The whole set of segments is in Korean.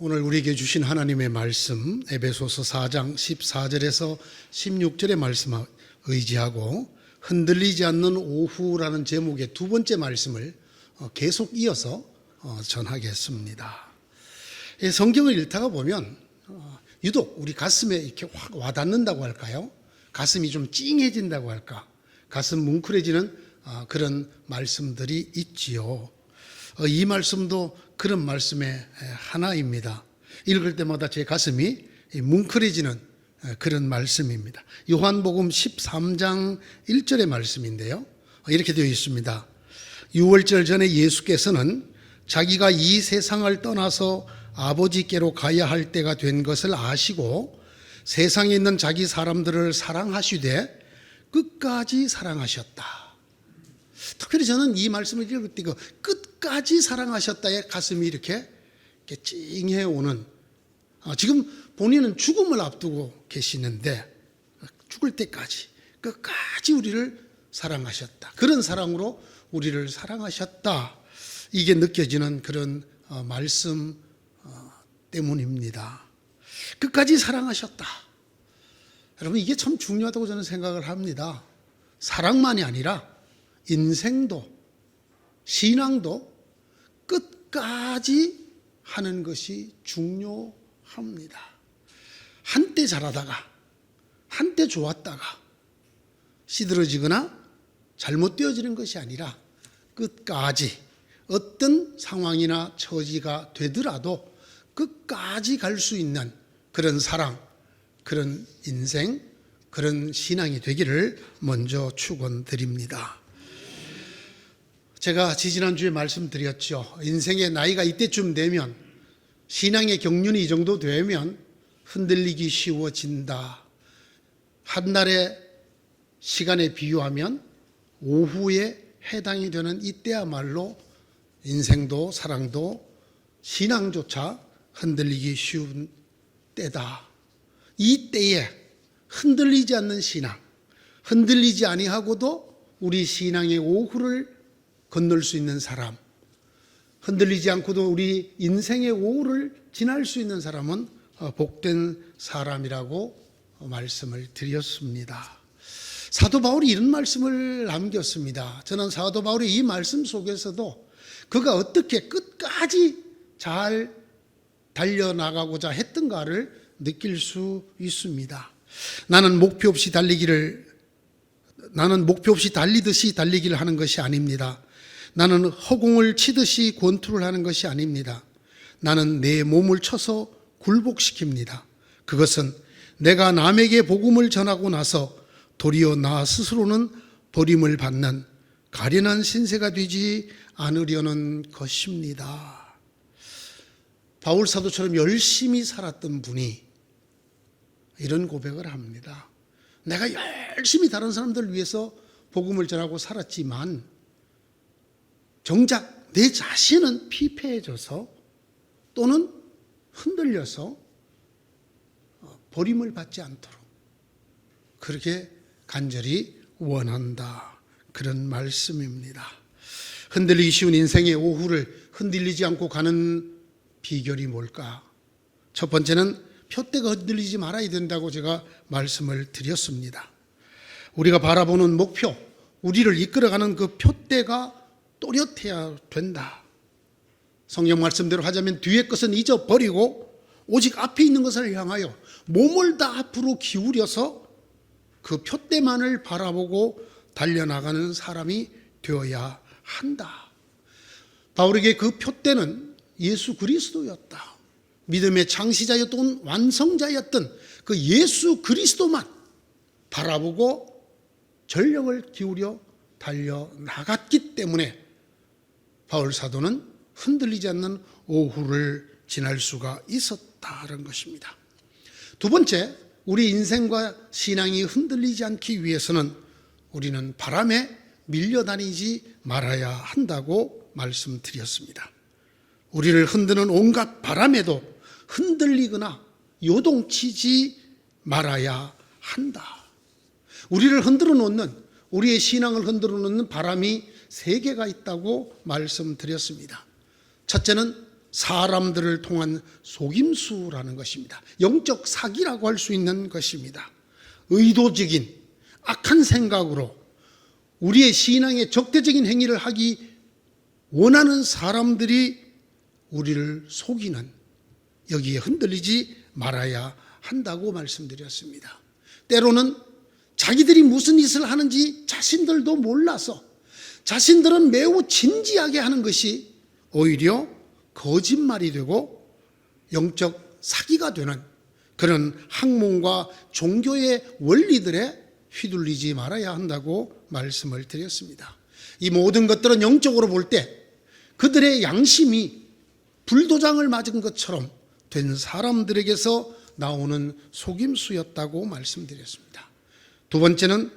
오늘 우리에게 주신 하나님의 말씀 에베소서 4장 14절에서 16절의 말씀을 의지하고 흔들리지 않는 오후라는 제목의 두 번째 말씀을 계속 이어서 전하겠습니다. 성경을 읽다가 보면 유독 우리 가슴에 이렇게 확 와닿는다고 할까요? 가슴이 좀 찡해진다고 할까? 가슴 뭉클해지는 그런 말씀들이 있지요. 이 말씀도 그런 말씀의 하나입니다. 읽을 때마다 제 가슴이 뭉클해지는 그런 말씀입니다. 요한복음 13장 1절의 말씀인데요. 이렇게 되어 있습니다. 6월절 전에 예수께서는 자기가 이 세상을 떠나서 아버지께로 가야 할 때가 된 것을 아시고 세상에 있는 자기 사람들을 사랑하시되 끝까지 사랑하셨다. 특별히 저는 이 말씀을 읽을 때 끝까지 사랑하셨다에 가슴이 이렇게 찡해 오는, 지금 본인은 죽음을 앞두고 계시는데 죽을 때까지 끝까지 우리를 사랑하셨다. 그런 사랑으로 우리를 사랑하셨다. 이게 느껴지는 그런 말씀 때문입니다. 끝까지 사랑하셨다. 여러분, 이게 참 중요하다고 저는 생각을 합니다. 사랑만이 아니라 인생도 신앙도 끝까지 하는 것이 중요합니다. 한때 잘하다가 한때 좋았다가 시들어지거나 잘못되어지는 것이 아니라 끝까지 어떤 상황이나 처지가 되더라도 끝까지 갈 수 있는 그런 사랑, 그런 인생, 그런 신앙이 되기를 먼저 축원드립니다. 제가 지지난주에 말씀드렸죠. 인생의 나이가 이때쯤 되면, 신앙의 경륜이 이 정도 되면 흔들리기 쉬워진다. 한날의 시간에 비유하면 오후에 해당이 되는 이때야말로 인생도 사랑도 신앙조차 흔들리기 쉬운 때다. 이 때에 흔들리지 않는 신앙, 흔들리지 아니하고도 우리 신앙의 오후를 건널 수 있는 사람, 흔들리지 않고도 우리 인생의 오후를 지날 수 있는 사람은 복된 사람이라고 말씀을 드렸습니다. 사도 바울이 이런 말씀을 남겼습니다. 저는 사도 바울의 이 말씀 속에서도 그가 어떻게 끝까지 잘 달려나가고자 했던가를 느낄 수 있습니다. 나는 목표 없이 달리듯이 달리기를 하는 것이 아닙니다. 나는 허공을 치듯이 권투를 하는 것이 아닙니다. 나는 내 몸을 쳐서 굴복시킵니다. 그것은 내가 남에게 복음을 전하고 나서 도리어 나 스스로는 버림을 받는 가련한 신세가 되지 않으려는 것입니다. 바울 사도처럼 열심히 살았던 분이 이런 고백을 합니다. 내가 열심히 다른 사람들을 위해서 복음을 전하고 살았지만 정작 내 자신은 피폐해져서 또는 흔들려서 버림을 받지 않도록 그렇게 간절히 원한다. 그런 말씀입니다. 흔들리기 쉬운 인생의 오후를 흔들리지 않고 가는 비결이 뭘까? 첫 번째는 푯대가 흔들리지 말아야 된다고 제가 말씀을 드렸습니다. 우리가 바라보는 목표, 우리를 이끌어가는 그 푯대가 또렷해야 된다. 성경 말씀대로 하자면 뒤의 것은 잊어버리고 오직 앞에 있는 것을 향하여 몸을 다 앞으로 기울여서 그 푯대만을 바라보고 달려나가는 사람이 되어야 한다. 바울에게 그 푯대는 예수 그리스도였다. 믿음의 창시자였던 완성자였던 그 예수 그리스도만 바라보고 전력을 기울여 달려나갔기 때문에 바울 사도는 흔들리지 않는 오후를 지날 수가 있었다는 것입니다. 두 번째, 우리 인생과 신앙이 흔들리지 않기 위해서는 우리는 바람에 밀려다니지 말아야 한다고 말씀드렸습니다. 우리를 흔드는 온갖 바람에도 흔들리거나 요동치지 말아야 한다. 우리를 흔들어 놓는, 우리의 신앙을 흔들어 놓는 바람이 세 개가 있다고 말씀드렸습니다. 첫째는 사람들을 통한 속임수라는 것입니다. 영적 사기라고 할 수 있는 것입니다. 의도적인 악한 생각으로 우리의 신앙에 적대적인 행위를 하기 원하는 사람들이 우리를 속이는, 여기에 흔들리지 말아야 한다고 말씀드렸습니다. 때로는 자기들이 무슨 짓을 하는지 자신들도 몰라서 자신들은 매우 진지하게 하는 것이 오히려 거짓말이 되고 영적 사기가 되는 그런 학문과 종교의 원리들에 휘둘리지 말아야 한다고 말씀을 드렸습니다. 이 모든 것들은 영적으로 볼 때 그들의 양심이 불도장을 맞은 것처럼 된 사람들에게서 나오는 속임수였다고 말씀드렸습니다. 두 번째는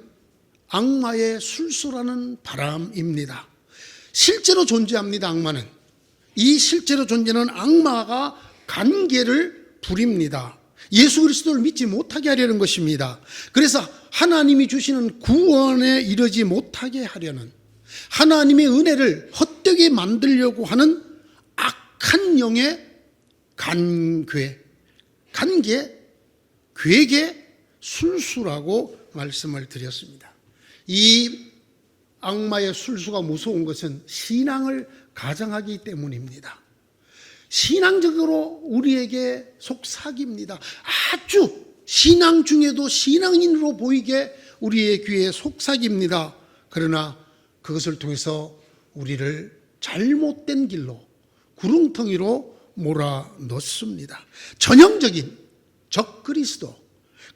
악마의 술수라는 바람입니다. 실제로 존재합니다. 악마는. 이 실제로 존재하는 악마가 간계를 부립니다. 예수 그리스도를 믿지 못하게 하려는 것입니다. 그래서 하나님이 주시는 구원에 이르지 못하게 하려는, 하나님의 은혜를 헛되게 만들려고 하는 악한 영의 간계, 괴계, 술수라고 말씀을 드렸습니다. 이 악마의 술수가 무서운 것은 신앙을 가장하기 때문입니다. 신앙적으로 우리에게 속삭입니다. 아주 신앙 중에도 신앙인으로 보이게 우리의 귀에 속삭입니다. 그러나 그것을 통해서 우리를 잘못된 길로, 구렁텅이로 몰아넣습니다. 전형적인 적그리스도,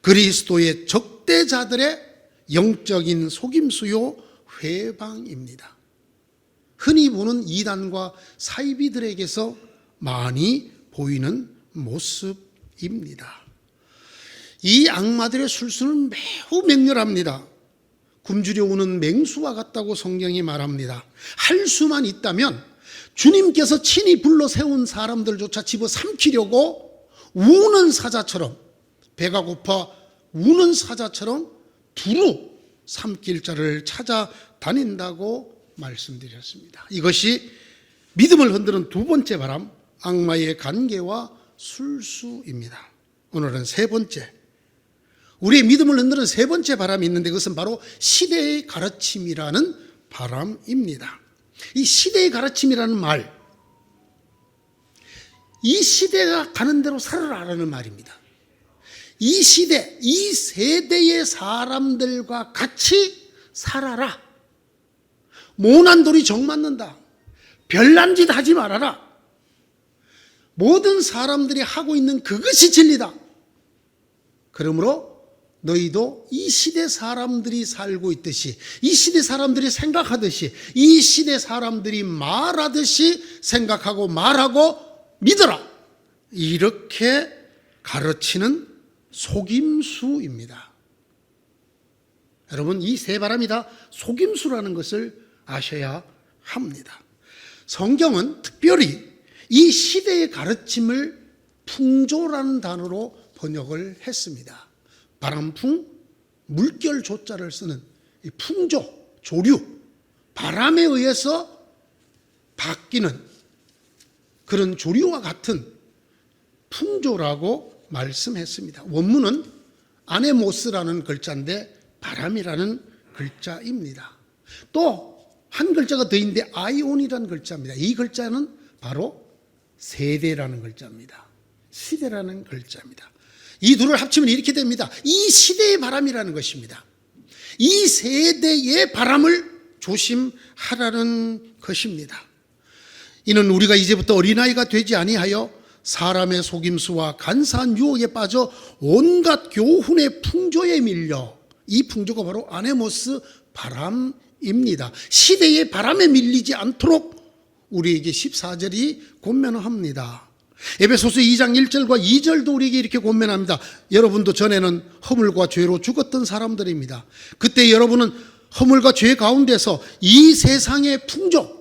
그리스도의 적대자들의 영적인 속임수요 회방입니다. 흔히 보는 이단과 사이비들에게서 많이 보이는 모습입니다. 이 악마들의 술수는 매우 맹렬합니다. 굶주려 오는 맹수와 같다고 성경이 말합니다. 할 수만 있다면 주님께서 친히 불러 세운 사람들조차 집어삼키려고 우는 사자처럼, 배가 고파 우는 사자처럼 두루 삼킬 자를 찾아다닌다고 말씀드렸습니다. 이것이 믿음을 흔드는 두 번째 바람, 악마의 간계와 술수입니다. 오늘은 세 번째, 우리의 믿음을 흔드는 세 번째 바람이 있는데 그것은 바로 시대의 가르침이라는 바람입니다. 이 시대의 가르침이라는 말, 이 시대가 가는 대로 살아라라는 말입니다. 이 시대, 이 세대의 사람들과 같이 살아라. 모난 돌이 정 맞는다. 별난 짓 하지 말아라. 모든 사람들이 하고 있는 그것이 진리다. 그러므로 너희도 이 시대 사람들이 살고 있듯이, 이 시대 사람들이 생각하듯이, 이 시대 사람들이 말하듯이 생각하고 말하고 믿어라. 이렇게 가르치는 속임수입니다. 여러분, 이 세 바람이 다 속임수라는 것을 아셔야 합니다. 성경은 특별히 이 시대의 가르침을 풍조라는 단어로 번역을 했습니다. 바람풍, 물결 조자를 쓰는 이 풍조, 조류, 바람에 의해서 바뀌는 그런 조류와 같은 풍조라고 말씀했습니다. 원문은 아네모스라는 글자인데 바람이라는 글자입니다. 또 한 글자가 더 있는데 아이온이라는 글자입니다. 이 글자는 바로 세대라는 글자입니다. 시대라는 글자입니다. 이 둘을 합치면 이렇게 됩니다. 이 시대의 바람이라는 것입니다. 이 세대의 바람을 조심하라는 것입니다. 이는 우리가 이제부터 어린아이가 되지 아니하여 사람의 속임수와 간사한 유혹에 빠져 온갖 교훈의 풍조에 밀려, 이 풍조가 바로 아네모스 바람입니다. 시대의 바람에 밀리지 않도록 우리에게 14절이 권면합니다. 에베소서 2장 1절과 2절도 우리에게 이렇게 권면합니다. 여러분도 전에는 허물과 죄로 죽었던 사람들입니다. 그때 여러분은 허물과 죄 가운데서 이 세상의 풍조,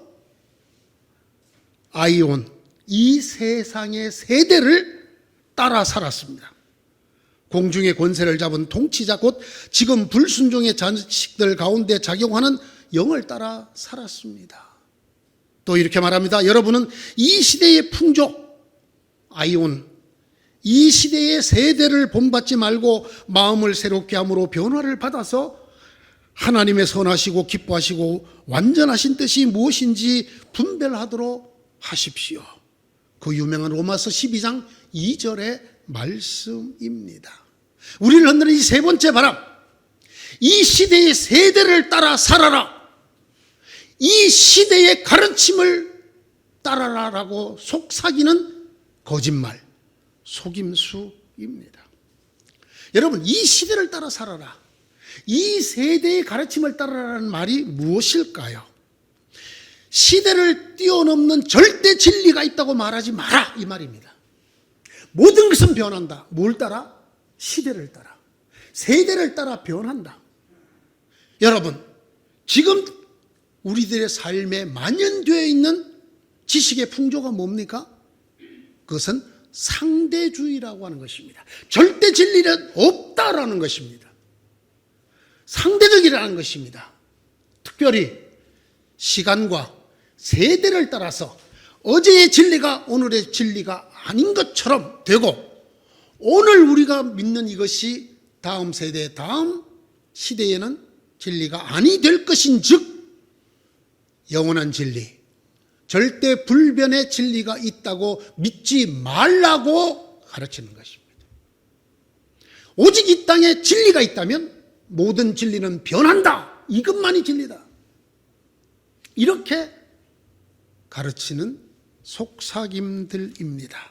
아이온, 이 세상의 세대를 따라 살았습니다. 공중의 권세를 잡은 통치자, 곧 지금 불순종의 자식들 가운데 작용하는 영을 따라 살았습니다. 또 이렇게 말합니다. 여러분은 이 시대의 풍조, 아이온, 이 시대의 세대를 본받지 말고 마음을 새롭게 함으로 변화를 받아서 하나님의 선하시고 기뻐하시고 완전하신 뜻이 무엇인지 분별하도록 하십시오. 그 유명한 로마서 12장 2절의 말씀입니다. 우리를 흔드는 이 세 번째 바람, 이 시대의 세대를 따라 살아라, 이 시대의 가르침을 따라라라고 속삭이는 거짓말, 속임수입니다. 여러분, 이 시대를 따라 살아라, 이 세대의 가르침을 따라라는 말이 무엇일까요? 시대를 뛰어넘는 절대 진리가 있다고 말하지 마라, 이 말입니다. 모든 것은 변한다. 뭘 따라? 시대를 따라, 세대를 따라 변한다. 여러분, 지금 우리들의 삶에 만연되어 있는 지식의 풍조가 뭡니까? 그것은 상대주의라고 하는 것입니다. 절대 진리는 없다라는 것입니다. 상대적이라는 것입니다. 특별히 시간과 세대를 따라서 어제의 진리가 오늘의 진리가 아닌 것처럼 되고, 오늘 우리가 믿는 이것이 다음 세대, 다음 시대에는 진리가 아니 될 것인즉 영원한 진리, 절대 불변의 진리가 있다고 믿지 말라고 가르치는 것입니다. 오직 이 땅에 진리가 있다면 모든 진리는 변한다, 이것만이 진리다, 이렇게 가르치는 속삭임들입니다.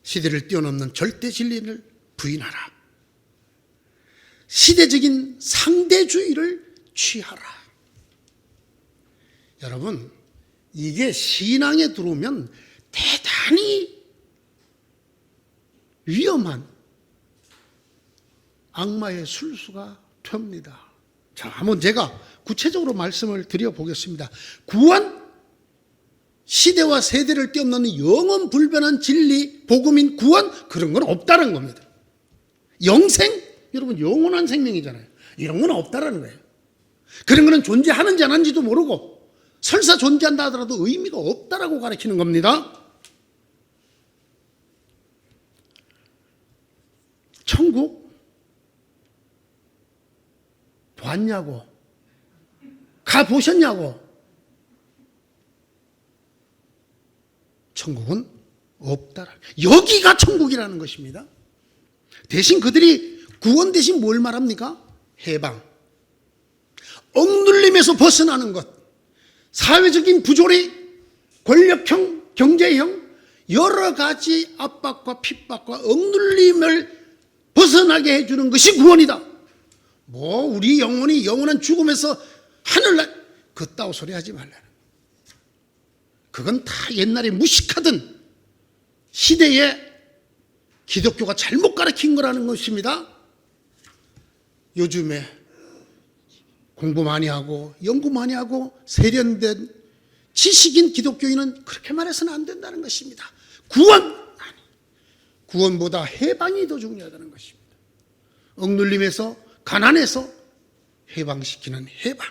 시대를 뛰어넘는 절대 진리를 부인하라, 시대적인 상대주의를 취하라. 여러분, 이게 신앙에 들어오면 대단히 위험한 악마의 술수가 됩니다. 자, 한번 제가 구체적으로 말씀을 드려보겠습니다. 구원, 시대와 세대를 뛰어넘는 영원 불변한 진리, 복음인 구원, 그런 건 없다는 겁니다. 영생, 여러분 영원한 생명이잖아요. 이런 건 없다라는 거예요. 그런 거는 존재하는지 안 하는지도 모르고 설사 존재한다 하더라도 의미가 없다라고 가르치는 겁니다. 천국 봤냐고, 가보셨냐고. 천국은 없다라. 여기가 천국이라는 것입니다. 대신 그들이 구원 대신 뭘 말합니까? 해방, 억눌림에서 벗어나는 것, 사회적인 부조리, 권력형, 경제형, 여러 가지 압박과 핍박과 억눌림을 벗어나게 해주는 것이 구원이다. 뭐 우리 영혼이 영원한 죽음에서 하늘날, 그따위 소리 하지 말라. 그건 다 옛날에 무식하던 시대에 기독교가 잘못 가르친 거라는 것입니다. 요즘에 공부 많이 하고 연구 많이 하고 세련된 지식인 기독교인은 그렇게 말해서는 안 된다는 것입니다. 구원보다 해방이 더 중요하다는 것입니다. 억눌림에서, 가난에서 해방시키는 해방.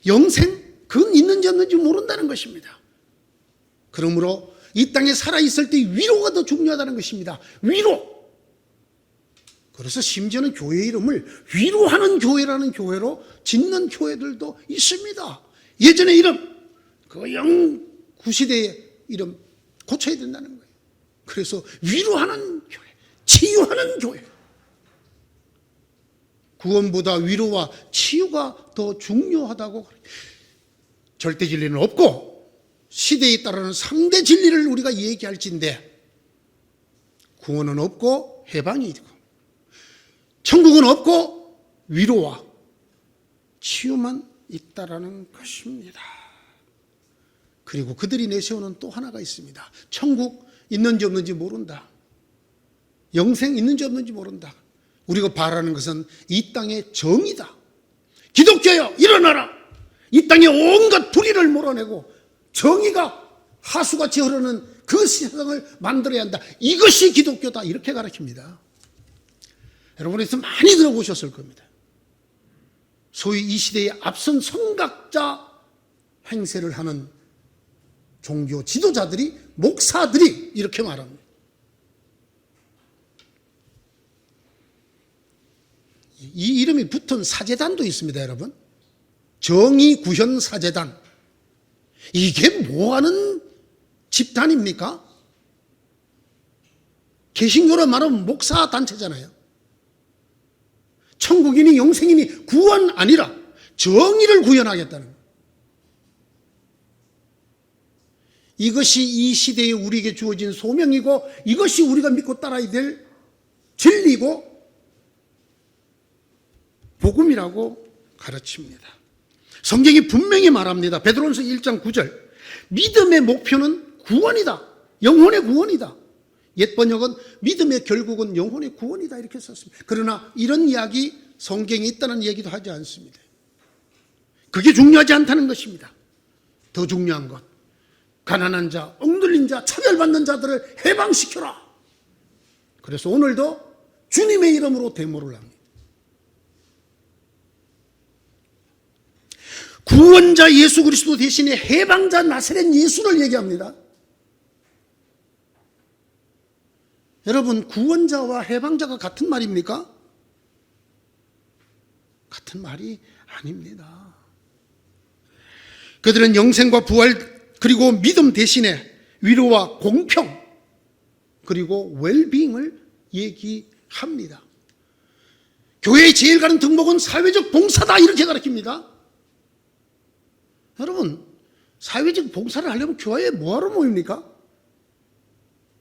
영생, 그건 있는지 없는지 모른다는 것입니다. 그러므로 이 땅에 살아있을 때 위로가 더 중요하다는 것입니다. 위로. 그래서 심지어는 교회 이름을 위로하는 교회라는 교회로 짓는 교회들도 있습니다. 예전의 이름, 그 구시대의 이름 고쳐야 된다는 거예요. 그래서 위로하는 교회, 치유하는 교회. 구원보다 위로와 치유가 더 중요하다고. 절대 진리는 없고 시대에 따르는 상대 진리를 우리가 얘기할진데, 구원은 없고 해방이 있고 천국은 없고 위로와 치유만 있다라는 것입니다. 그리고 그들이 내세우는 또 하나가 있습니다. 천국 있는지 없는지 모른다. 영생 있는지 없는지 모른다. 우리가 바라는 것은 이 땅의 정의다. 기독교여 일어나라. 이 땅에 온갖 불의를 몰아내고 정의가 하수같이 흐르는 그 세상을 만들어야 한다. 이것이 기독교다. 이렇게 가르칩니다. 여러분에서 많이 들어보셨을 겁니다. 소위 이 시대의 앞선 선각자 행세를 하는 종교 지도자들이, 목사들이 이렇게 말합니다. 이 이름이 붙은 사제단도 있습니다, 여러분. 정의구현사제단. 이게 뭐하는 집단입니까? 개신교로 말하면 목사단체잖아요. 천국이니 영생이니 구원 아니라 정의를 구현하겠다는 거예요. 이것이 이 시대에 우리에게 주어진 소명이고, 이것이 우리가 믿고 따라야 될 진리고 복음이라고 가르칩니다. 성경이 분명히 말합니다. 베드로전서 1장 9절. 믿음의 목표는 구원이다. 영혼의 구원이다. 옛 번역은 믿음의 결국은 영혼의 구원이다 이렇게 썼습니다. 그러나 이런 이야기 성경에 있다는 얘기도 하지 않습니다. 그게 중요하지 않다는 것입니다. 더 중요한 것, 가난한 자, 억눌린 자, 차별받는 자들을 해방시켜라. 그래서 오늘도 주님의 이름으로 데모를 합니다. 구원자 예수 그리스도 대신에 해방자 나사렛 예수를 얘기합니다. 여러분, 구원자와 해방자가 같은 말입니까? 같은 말이 아닙니다. 그들은 영생과 부활 그리고 믿음 대신에 위로와 공평 그리고 웰빙을 얘기합니다. 교회의 제일 가는 덕목은 사회적 봉사다 이렇게 가르칩니다. 여러분, 사회적 봉사를 하려면 교회에 뭐하러 모입니까?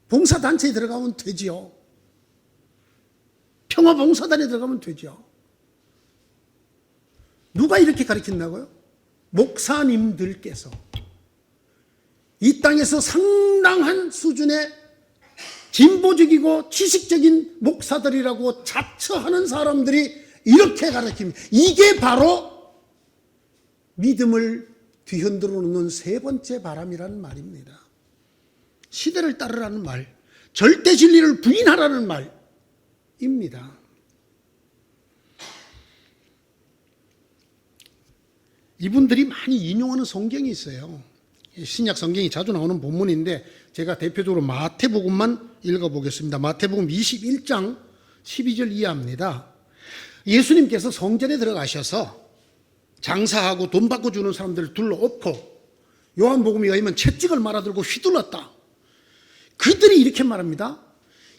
봉사단체에 들어가면 되지요. 평화봉사단에 들어가면 되죠. 누가 이렇게 가르친다고요? 목사님들께서 이 땅에서 상당한 수준의 진보적이고 지식적인 목사들이라고 자처하는 사람들이 이렇게 가르칩니다. 이게 바로 믿음을 뒤흔들어 놓는 세 번째 바람이라는 말입니다. 시대를 따르라는 말, 절대 진리를 부인하라는 말입니다. 이분들이 많이 인용하는 성경이 있어요. 신약 성경이 자주 나오는 본문인데 제가 대표적으로 마태복음만 읽어보겠습니다. 마태복음 21장 12절 이하입니다. 예수님께서 성전에 들어가셔서 장사하고 돈 받고 주는 사람들을 둘러엎고 요한복음에 의하면 채찍을 말아들고 휘둘렀다. 그들이 이렇게 말합니다.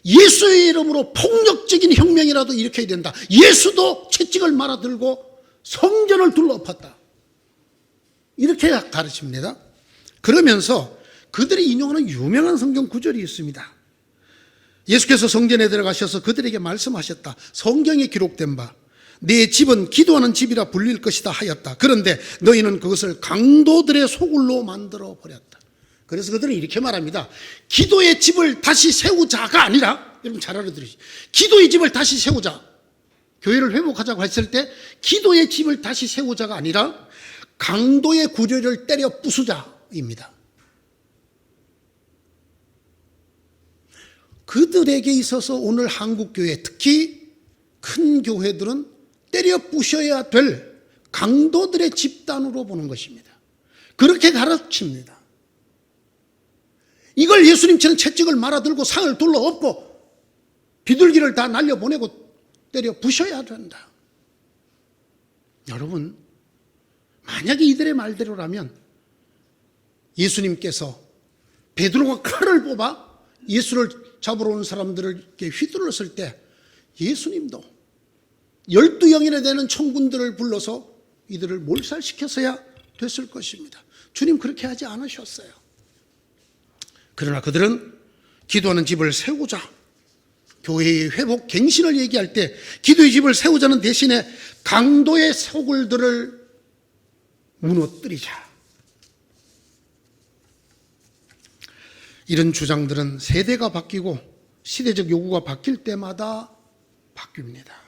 예수의 이름으로 폭력적인 혁명이라도 일으켜야 된다. 예수도 채찍을 말아들고 성전을 둘러엎었다. 이렇게 가르칩니다. 그러면서 그들이 인용하는 유명한 성경 구절이 있습니다. 예수께서 성전에 들어가셔서 그들에게 말씀하셨다. 성경에 기록된 바 내 집은 기도하는 집이라 불릴 것이다 하였다. 그런데 너희는 그것을 강도들의 소굴로 만들어 버렸다. 그래서 그들은 이렇게 말합니다. 기도의 집을 다시 세우자가 아니라, 여러분 잘 알아들으시죠. 기도의 집을 다시 세우자. 교회를 회복하자고 했을 때 기도의 집을 다시 세우자가 아니라 강도의 구조를 때려 부수자입니다. 그들에게 있어서 오늘 한국교회, 특히 큰 교회들은 때려 부셔야 될 강도들의 집단으로 보는 것입니다. 그렇게 가르칩니다. 이걸 예수님처럼 채찍을 말아들고 상을 둘러엎고 비둘기를 다 날려보내고 때려 부셔야 된다. 여러분, 만약에 이들의 말대로라면 예수님께서 베드로가 칼을 뽑아 예수를 잡으러 온 사람들을 이렇게 휘둘렀을 때 예수님도 12영이나 되는 천군들을 불러서 이들을 몰살시켜서야 됐을 것입니다. 주님 그렇게 하지 않으셨어요. 그러나 그들은 기도하는 집을 세우자, 교회의 회복 갱신을 얘기할 때 기도의 집을 세우자는 대신에 강도의 소굴들을 무너뜨리자, 이런 주장들은 세대가 바뀌고 시대적 요구가 바뀔 때마다 바뀝니다.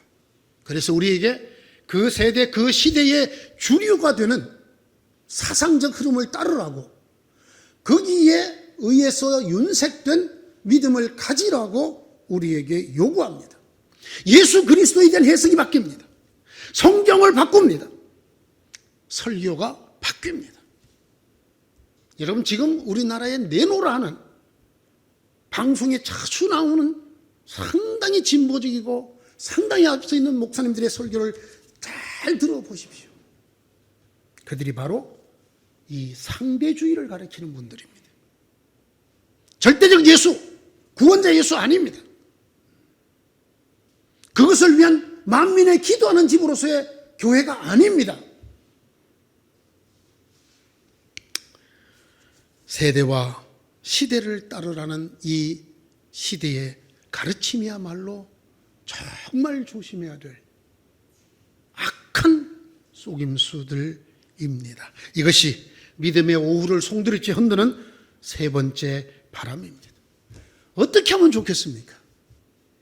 그래서 우리에게 그 세대, 그 시대의 주류가 되는 사상적 흐름을 따르라고, 거기에 의해서 윤색된 믿음을 가지라고 우리에게 요구합니다. 예수 그리스도에 대한 해석이 바뀝니다. 성경을 바꿉니다. 설교가 바뀝니다. 여러분 지금 우리나라에 내노라는 방송에 자주 나오는 상당히 진보적이고 상당히 앞서 있는 목사님들의 설교를 잘 들어보십시오. 그들이 바로 이 상대주의를 가리키는 분들입니다. 절대적 예수, 구원자 예수 아닙니다. 그것을 위한 만민의 기도하는 집으로서의 교회가 아닙니다. 세대와 시대를 따르라는 이 시대의 가르침이야말로 정말 조심해야 될 악한 속임수들입니다. 이것이 믿음의 오후를 송두리째 흔드는 세 번째 바람입니다. 어떻게 하면 좋겠습니까?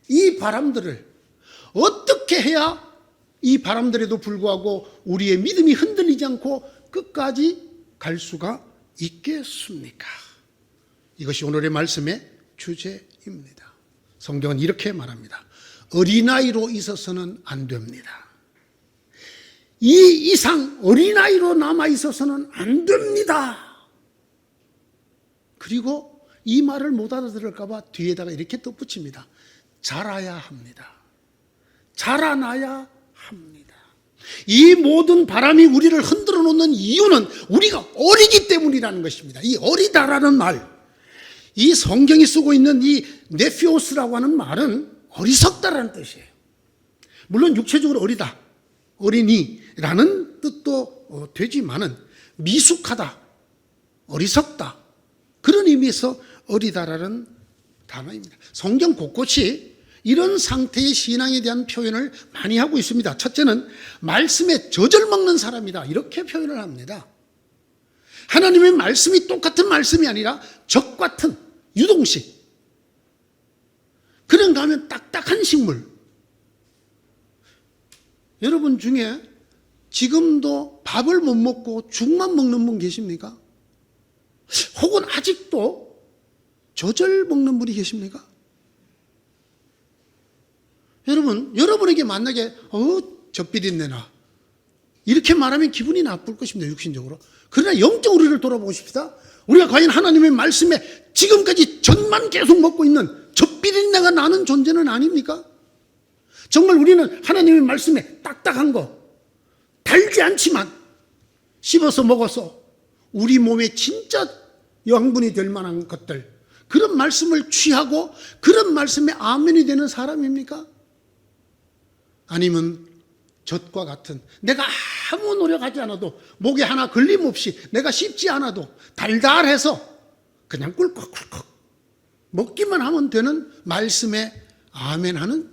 이 바람들을 어떻게 해야 이 바람들에도 불구하고 우리의 믿음이 흔들리지 않고 끝까지 갈 수가 있겠습니까? 이것이 오늘의 말씀의 주제입니다. 성경은 이렇게 말합니다. 어린아이로 있어서는 안 됩니다. 이 이상 어린아이로 남아 있어서는 안 됩니다. 그리고 이 말을 못 알아들을까 봐 뒤에다가 이렇게 덧붙입니다. 자라야 합니다. 자라나야 합니다. 이 모든 바람이 우리를 흔들어 놓는 이유는 우리가 어리기 때문이라는 것입니다. 이 어리다라는 말, 이 성경이 쓰고 있는 이 네피오스라고 하는 말은 어리석다라는 뜻이에요. 물론 육체적으로 어리다, 어린이라는 뜻도 되지만은 미숙하다, 어리석다, 그런 의미에서 어리다라는 단어입니다. 성경 곳곳이 이런 상태의 신앙에 대한 표현을 많이 하고 있습니다. 첫째는 말씀에 젖을 먹는 사람이다, 이렇게 표현을 합니다. 하나님의 말씀이 똑같은 말씀이 아니라 적 같은 유동식, 그런가 하면 딱딱한 식물. 여러분 중에 지금도 밥을 못 먹고 죽만 먹는 분 계십니까? 혹은 아직도 젖을 먹는 분이 계십니까? 여러분에게 만약에 젖비린내나 이렇게 말하면 기분이 나쁠 것입니다, 육신적으로. 그러나 영적 우리를 돌아보십시다. 우리가 과연 하나님의 말씀에 지금까지 젖만 계속 먹고 있는 젖비린내가 나는 존재는 아닙니까? 정말 우리는 하나님의 말씀에 딱딱한 거, 달지 않지만 씹어서 먹어서 우리 몸에 진짜 영양분이 될 만한 것들, 그런 말씀을 취하고 그런 말씀에 아멘이 되는 사람입니까? 아니면 젖과 같은, 내가 아무 노력하지 않아도 목에 하나 걸림없이 내가 씹지 않아도 달달해서 그냥 꿀꺽꿀꺽 먹기만 하면 되는 말씀에 아멘하는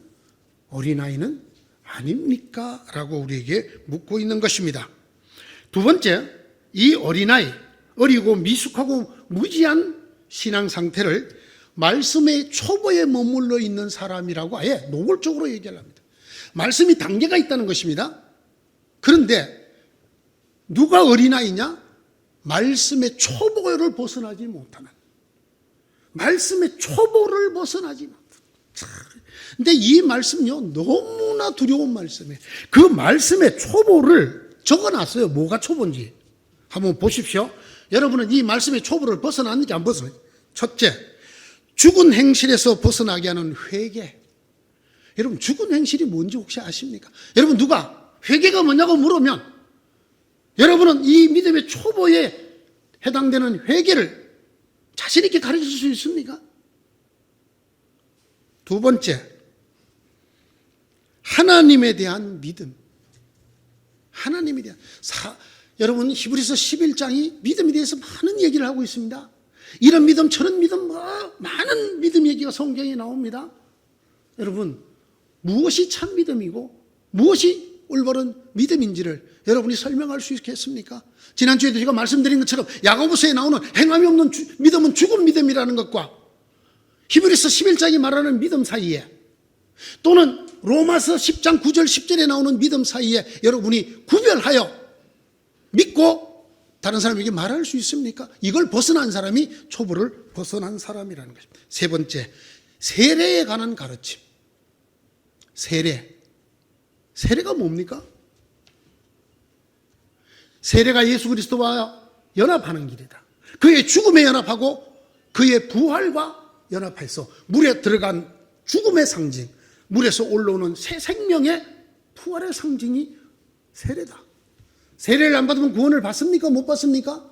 어린아이는 아닙니까? 라고 우리에게 묻고 있는 것입니다. 두 번째, 이 어린아이, 어리고 미숙하고 무지한 신앙 상태를 말씀의 초보에 머물러 있는 사람이라고 아예 노골적으로 얘기를 합니다. 말씀이 단계가 있다는 것입니다. 그런데 누가 어린아이냐? 말씀의 초보를 벗어나지 못하는, 말씀의 초보를 벗어나지 못하는. 근데 이 말씀요, 너무나 두려운 말씀이에요. 그 말씀의 초보를 적어놨어요. 뭐가 초보인지 한번 보십시오. 여러분은 이 말씀의 초보를 벗어났는지 안 벗어나요? 첫째, 죽은 행실에서 벗어나게 하는 회개. 여러분, 죽은 행실이 뭔지 혹시 아십니까? 여러분, 누가 회개가 뭐냐고 물으면 여러분은 이 믿음의 초보에 해당되는 회개를 자신 있게 가르칠 수 있습니까? 두 번째, 하나님에 대한 믿음. 하나님에 대한 여러분, 히브리서 11장이 믿음에 대해서 많은 얘기를 하고 있습니다. 이런 믿음, 저런 믿음, 많은 믿음 얘기가 성경에 나옵니다. 여러분, 무엇이 참 믿음이고 무엇이 올바른 믿음인지를 여러분이 설명할 수 있겠습니까? 지난주에도 제가 말씀드린 것처럼 야고보서에 나오는 행함이 없는 믿음은 죽은 믿음이라는 것과 히브리서 11장이 말하는 믿음 사이에, 또는 로마서 10장 9절 10절에 나오는 믿음 사이에 여러분이 구별하여 믿고 다른 사람에게 말할 수 있습니까? 이걸 벗어난 사람이 초보를 벗어난 사람이라는 것입니다. 세 번째, 세례에 관한 가르침. 세례가 뭡니까? 세례가 예수 그리스도와 연합하는 길이다. 그의 죽음에 연합하고 그의 부활과 연합해서 물에 들어간 죽음의 상징, 물에서 올라오는 새 생명의 부활의 상징이 세례다. 세례를 안 받으면 구원을 받습니까? 못 받습니까?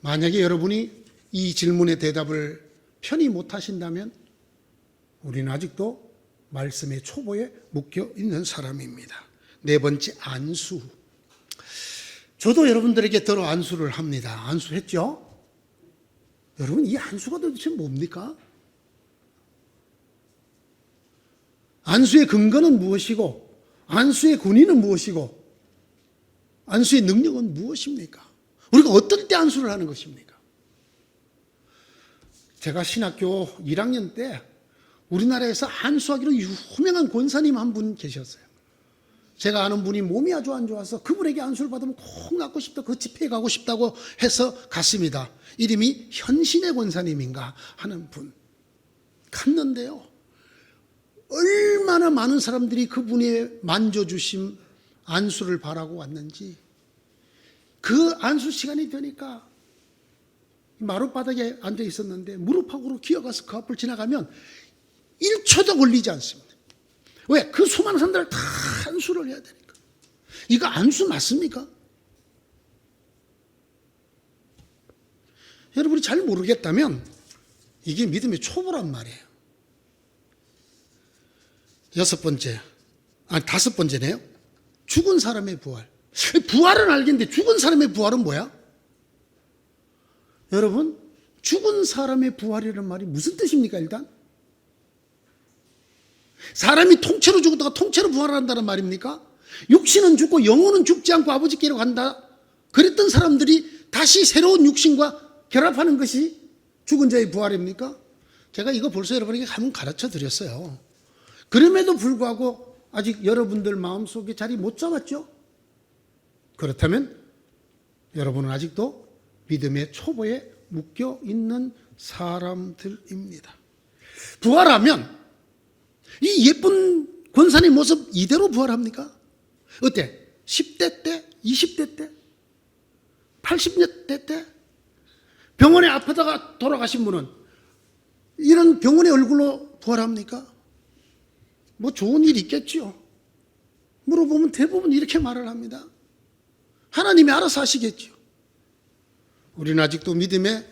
만약에 여러분이 이 질문의 대답을 편히 못하신다면 우리는 아직도 말씀의 초보에 묶여 있는 사람입니다. 네 번째, 안수. 저도 여러분들에게 들어 안수를 합니다. 안수했죠? 여러분, 이 안수가 도대체 뭡니까? 안수의 근거는 무엇이고, 안수의 권위는 무엇이고, 안수의 능력은 무엇입니까? 우리가 어떨 때 안수를 하는 것입니까? 제가 신학교 1학년 때 우리나라에서 안수하기로 유명한 권사님 한 분 계셨어요. 제가 아는 분이 몸이 아주 안 좋아서 그분에게 안수를 받으면 꼭 낫고 싶다, 그 집회에 가고 싶다고 해서 갔습니다. 이름이 현신의 권사님인가 하는 분. 갔는데요, 얼마나 많은 사람들이 그분의 만져주심, 안수를 바라고 왔는지, 그 안수 시간이 되니까 마룻바닥에 앉아 있었는데 무릎팍으로 기어가서 그 앞을 지나가면 1초도 걸리지 않습니다. 왜? 그 수많은 사람들을 다 안수를 해야 되니까. 이거 안수 맞습니까? 여러분이 잘 모르겠다면 이게 믿음의 초보란 말이에요. 다섯 번째네요. 죽은 사람의 부활. 부활은 알겠는데 죽은 사람의 부활은 뭐야? 여러분, 죽은 사람의 부활이라는 말이 무슨 뜻입니까? 일단 사람이 통째로 죽었다가 통째로 부활한다는 말입니까? 육신은 죽고 영혼은 죽지 않고 아버지께로 간다, 그랬던 사람들이 다시 새로운 육신과 결합하는 것이 죽은 자의 부활입니까? 제가 이거 벌써 여러분에게 한번 가르쳐 드렸어요. 그럼에도 불구하고 아직 여러분들 마음속에 자리 못 잡았죠? 그렇다면 여러분은 아직도 믿음의 초보에 묶여 있는 사람들입니다. 부활하면 이 예쁜 권사님 모습 이대로 부활합니까? 어때? 10대 때? 20대 때? 80대 때? 병원에 아프다가 돌아가신 분은 이런 병원의 얼굴로 부활합니까? 뭐 좋은 일 있겠죠. 물어보면 대부분 이렇게 말을 합니다. 하나님이 알아서 하시겠죠. 우리는 아직도 믿음의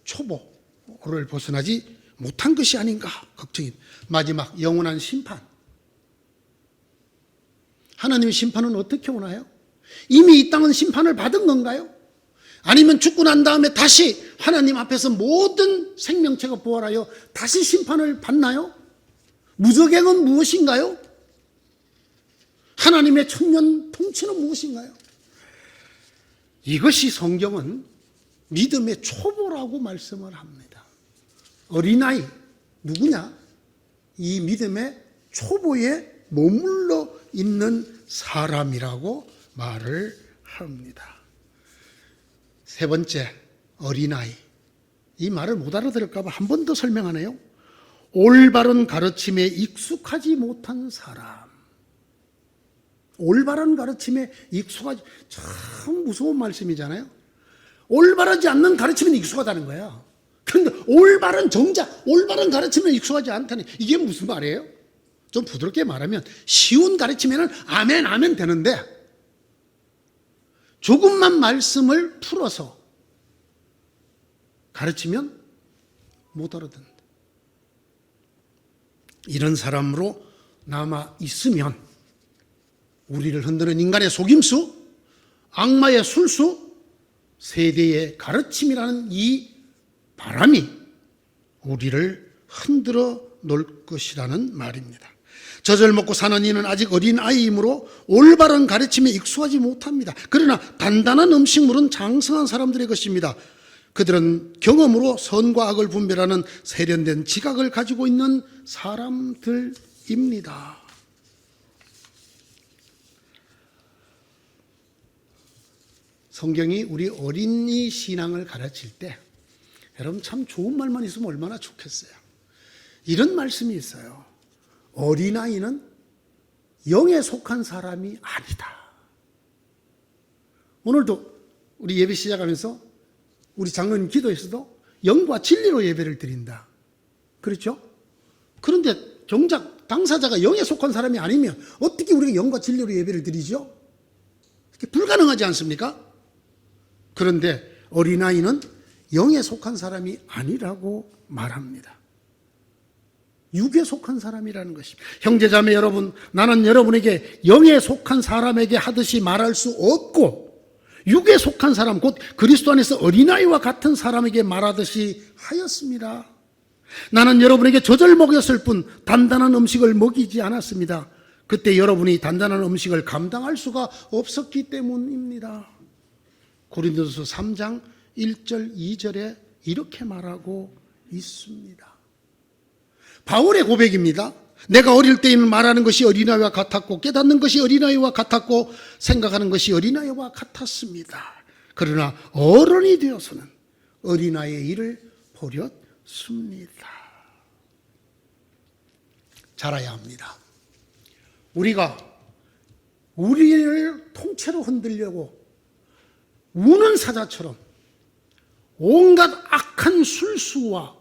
초보를 벗어나지 못한 것이 아닌가 걱정입니다. 마지막, 영원한 심판. 하나님의 심판은 어떻게 오나요? 이미 이 땅은 심판을 받은 건가요? 아니면 죽고 난 다음에 다시 하나님 앞에서 모든 생명체가 부활하여 다시 심판을 받나요? 무저갱은 무엇인가요? 하나님의 천년 통치는 무엇인가요? 이것이 성경은 믿음의 초보라고 말씀을 합니다. 어린아이, 누구냐? 이 믿음의 초보에 머물러 있는 사람이라고 말을 합니다. 세 번째, 어린아이. 이 말을 못 알아들을까 봐 한 번 더 설명하네요. 올바른 가르침에 익숙하지 못한 사람. 올바른 가르침에 익숙하지, 참 무서운 말씀이잖아요. 올바르지 않는 가르침에 익숙하다는 거야. 그런데 올바른 정작, 올바른 가르침에 익숙하지 않다니, 이게 무슨 말이에요? 좀 부드럽게 말하면 쉬운 가르침에는 아멘 아멘 되는데 조금만 말씀을 풀어서 가르치면 못 알아듣는다. 이런 사람으로 남아 있으면 우리를 흔드는 인간의 속임수, 악마의 술수, 세대의 가르침이라는 이 바람이 우리를 흔들어 놓을 것이라는 말입니다. 젖을 먹고 사는 이는 아직 어린 아이이므로 올바른 가르침에 익숙하지 못합니다. 그러나 단단한 음식물은 장성한 사람들의 것입니다. 그들은 경험으로 선과 악을 분별하는 세련된 지각을 가지고 있는 사람들입니다. 성경이 우리 어린이 신앙을 가르칠 때 여러분 참 좋은 말만 있으면 얼마나 좋겠어요. 이런 말씀이 있어요. 어린아이는 영에 속한 사람이 아니다. 오늘도 우리 예배 시작하면서 우리 장로님 기도에서도 영과 진리로 예배를 드린다. 그렇죠? 그런데 정작 당사자가 영에 속한 사람이 아니면 어떻게 우리가 영과 진리로 예배를 드리죠? 불가능하지 않습니까? 그런데 어린아이는 영에 속한 사람이 아니라고 말합니다. 육에 속한 사람이라는 것입니다. 형제자매 여러분, 나는 여러분에게 영에 속한 사람에게 하듯이 말할 수 없고 육에 속한 사람, 곧 그리스도 안에서 어린아이와 같은 사람에게 말하듯이 하였습니다. 나는 여러분에게 젖을 먹였을 뿐 단단한 음식을 먹이지 않았습니다. 그때 여러분이 단단한 음식을 감당할 수가 없었기 때문입니다. 고린도서 3장 1절 2절에 이렇게 말하고 있습니다. 바울의 고백입니다. 내가 어릴 때에는 말하는 것이 어린아이와 같았고 깨닫는 것이 어린아이와 같았고 생각하는 것이 어린아이와 같았습니다. 그러나 어른이 되어서는 어린아이의 일을 버렸습니다. 자라야 합니다. 우리가 우리를 통째로 흔들려고 우는 사자처럼 온갖 악한 술수와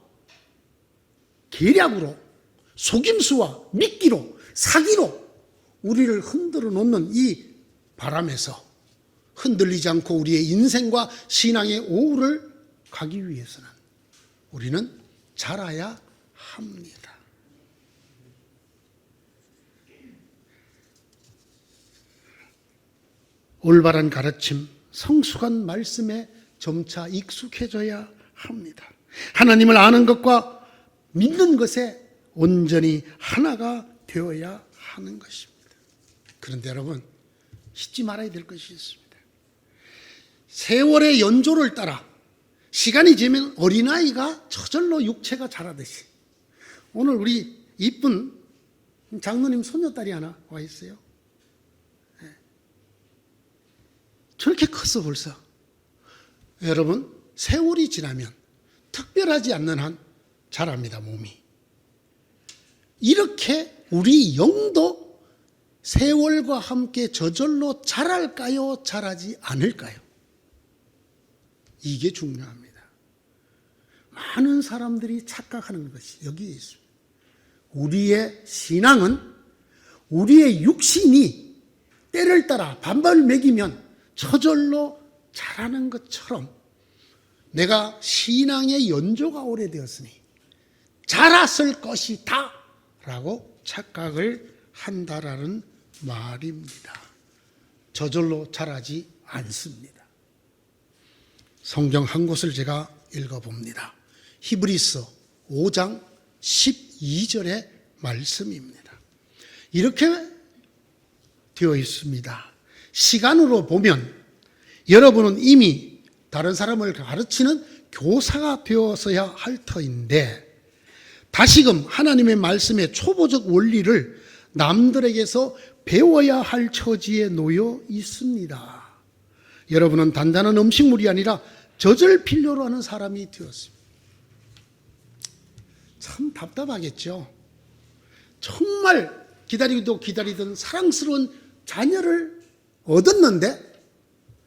계략으로 속임수와 미끼로 사기로 우리를 흔들어 놓는 이 바람에서 흔들리지 않고 우리의 인생과 신앙의 오후를 가기 위해서는 우리는 자라야 합니다. 올바른 가르침, 성숙한 말씀에 점차 익숙해져야 합니다. 하나님을 아는 것과 믿는 것에 온전히 하나가 되어야 하는 것입니다. 그런데 여러분, 잊지 말아야 될 것이 있습니다. 세월의 연조를 따라 시간이 지면 어린아이가 저절로 육체가 자라듯이 오늘 우리 이쁜 장로님 손녀딸이 하나 와 있어요. 저렇게 컸어 벌써. 여러분, 세월이 지나면 특별하지 않는 한 자랍니다, 몸이. 이렇게 우리 영도 세월과 함께 저절로 자랄까요? 자라지 않을까요? 이게 중요합니다. 많은 사람들이 착각하는 것이 여기에 있습니다. 우리의 신앙은 우리의 육신이 때를 따라 반발을 매기면 저절로 자라는 것처럼 내가 신앙의 연조가 오래되었으니 자랐을 것이다 라고 착각을 한다라는 말입니다. 저절로 자라지 않습니다. 성경 한 곳을 제가 읽어봅니다. 히브리서 5장 12절의 말씀입니다. 이렇게 되어 있습니다. 시간으로 보면 여러분은 이미 다른 사람을 가르치는 교사가 되어서야 할 터인데 다시금 하나님의 말씀의 초보적 원리를 남들에게서 배워야 할 처지에 놓여 있습니다. 여러분은 단단한 음식물이 아니라 젖을 필요로 하는 사람이 되었습니다. 참 답답하겠죠. 정말 기다리던 사랑스러운 자녀를 얻었는데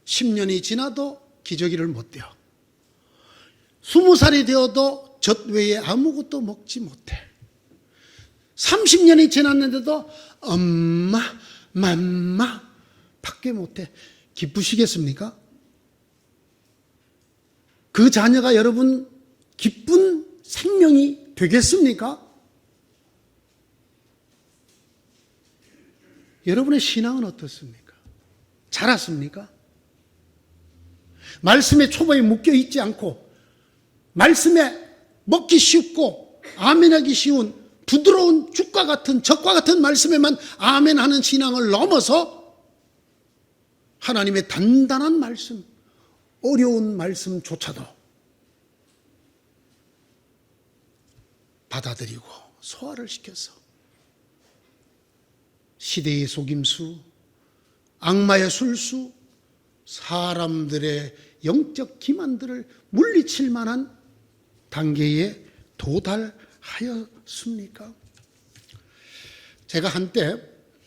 10년이 지나도 기저귀를 못 떼어. 20살이 되어도 젖 외에 아무것도 먹지 못해. 30년이 지났는데도 엄마, 맘마 밖에 못해. 기쁘시겠습니까? 그 자녀가 여러분 기쁜 생명이 되겠습니까? 여러분의 신앙은 어떻습니까? 자랐습니까? 말씀의 초보에 묶여 있지 않고 말씀에 먹기 쉽고 아멘하기 쉬운 부드러운 죽과 같은 젖과 같은 말씀에만 아멘하는 신앙을 넘어서 하나님의 단단한 말씀, 어려운 말씀조차도 받아들이고 소화를 시켜서 시대의 속임수, 악마의 술수, 사람들의 영적 기만들을 물리칠 만한 단계에 도달하였습니까? 제가 한때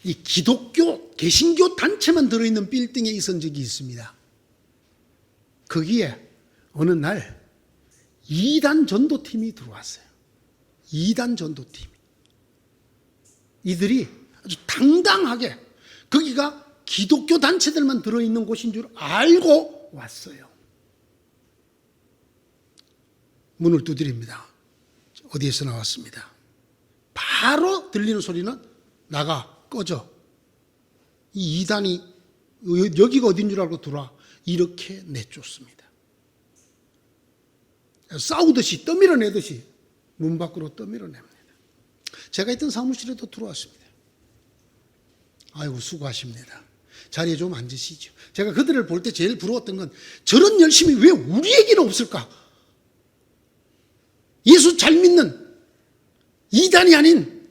이 기독교, 개신교 단체만 들어있는 빌딩에 있은 적이 있습니다. 거기에 어느 날 2단 전도팀이 들어왔어요. 2단 전도팀. 이들이 아주 당당하게 거기가 기독교 단체들만 들어있는 곳인 줄 알고 왔어요. 문을 두드립니다. 어디에서 나왔습니다. 바로 들리는 소리는 나가, 꺼져. 이 2단이 여기가 어딘 줄 알고 들어와. 이렇게 내쫓습니다. 싸우듯이 떠밀어내듯이 문 밖으로 떠밀어냅니다. 제가 있던 사무실에도 들어왔습니다. 아이고 수고하십니다. 자리에 좀 앉으시죠. 제가 그들을 볼 때 제일 부러웠던 건 저런 열심이 왜 우리에게는 없을까? 예수 잘 믿는 이단이 아닌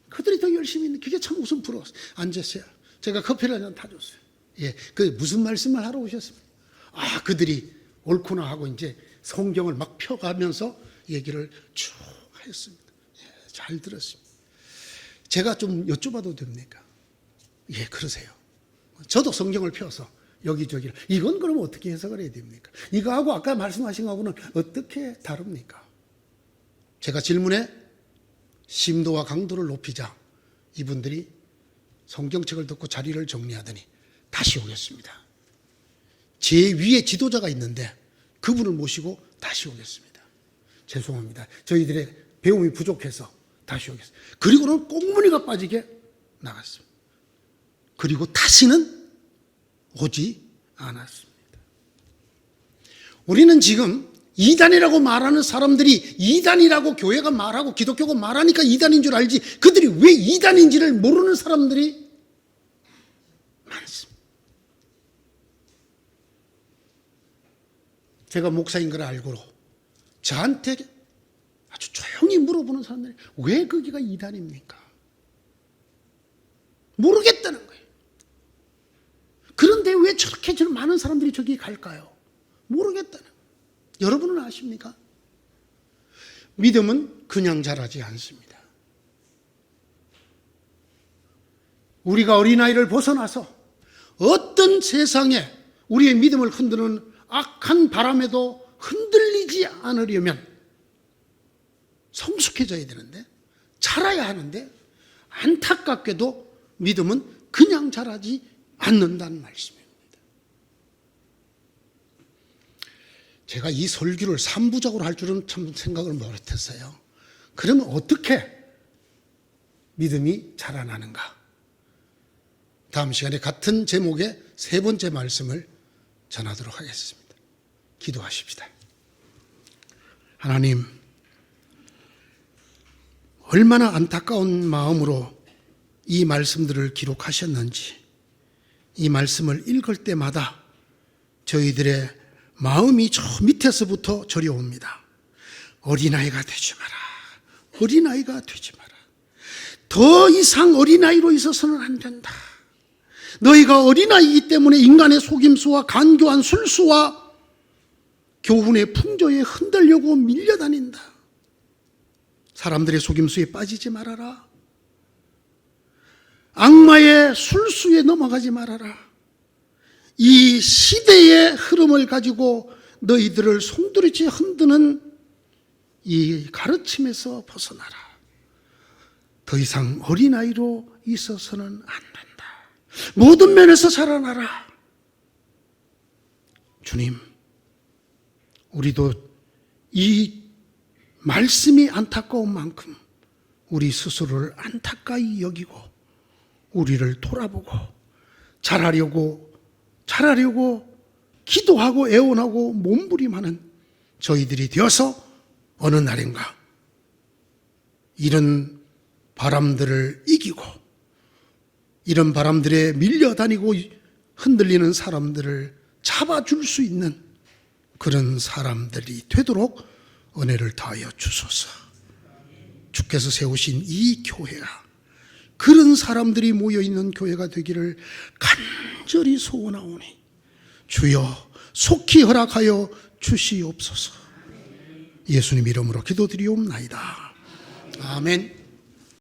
그들이 더 열심히 있는 그게 참 우선 부러웠어요. 앉으세요. 제가 커피를 한 잔 타줬어요. 예, 그 무슨 말씀을 하러 오셨습니까? 아, 그들이 옳구나 하고 이제 성경을 막 펴가면서 얘기를 쭉 했습니다. 예, 잘 들었습니다. 제가 좀 여쭤봐도 됩니까? 예, 그러세요. 저도 성경을 펴서 여기저기 이건 그럼 어떻게 해석을 해야 됩니까? 이거하고 아까 말씀하신 거하고는 어떻게 다릅니까? 제가 질문에 심도와 강도를 높이자 이분들이 성경책을 듣고 자리를 정리하더니 다시 오겠습니다. 제 위에 지도자가 있는데 그분을 모시고 다시 오겠습니다. 죄송합니다. 저희들의 배움이 부족해서 다시 오겠습니다. 그리고는 꽁무니가 빠지게 나갔습니다. 그리고 다시는 오지 않았습니다. 우리는 지금 이단이라고 말하는 사람들이 이단이라고 교회가 말하고 기독교가 말하니까 이단인 줄 알지 그들이 왜 이단인지를 모르는 사람들이 많습니다. 제가 목사인 걸 알고 저한테 아주 조용히 물어보는 사람들이 왜 거기가 이단입니까? 모르겠다는 거예요. 그런데 왜 저렇게 많은 사람들이 저기 갈까요? 모르겠다는 거예요. 여러분은 아십니까? 믿음은 그냥 자라지 않습니다. 우리가 어린아이를 벗어나서 어떤 세상에 우리의 믿음을 흔드는 악한 바람에도 흔들리지 않으려면 성숙해져야 되는데 자라야 하는데 안타깝게도 믿음은 그냥 자라지 않는다는 말씀입니다. 제가 이 설교를 3부작으로 할 줄은 참 생각을 못했어요. 그러면 어떻게 믿음이 자라나는가? 다음 시간에 같은 제목의 세 번째 말씀을 전하도록 하겠습니다. 기도하십시다. 하나님, 얼마나 안타까운 마음으로 이 말씀들을 기록하셨는지 이 말씀을 읽을 때마다 저희들의 마음이 저 밑에서부터 저려옵니다. 어린아이가 되지 마라. 어린아이가 되지 마라. 더 이상 어린아이로 있어서는 안 된다. 너희가 어린아이이기 때문에 인간의 속임수와 간교한 술수와 교훈의 풍조에 흔들려고 밀려다닌다. 사람들의 속임수에 빠지지 말아라. 악마의 술수에 넘어가지 말아라. 이 시대의 흐름을 가지고 너희들을 송두리째 흔드는 이 가르침에서 벗어나라. 더 이상 어린아이로 있어서는 안 된다. 모든 면에서 자라나라. 주님, 우리도 이 말씀이 안타까운 만큼 우리 스스로를 안타까이 여기고 우리를 돌아보고 잘하려고 기도하고 애원하고 몸부림하는 저희들이 되어서 어느 날인가 이런 바람들을 이기고 이런 바람들에 밀려다니고 흔들리는 사람들을 잡아줄 수 있는 그런 사람들이 되도록 은혜를 다하여 주소서. 주께서 세우신 이 교회가 그런 사람들이 모여있는 교회가 되기를 간절히 소원하오니 주여 속히 허락하여 주시옵소서. 예수님 이름으로 기도드리옵나이다. 아멘.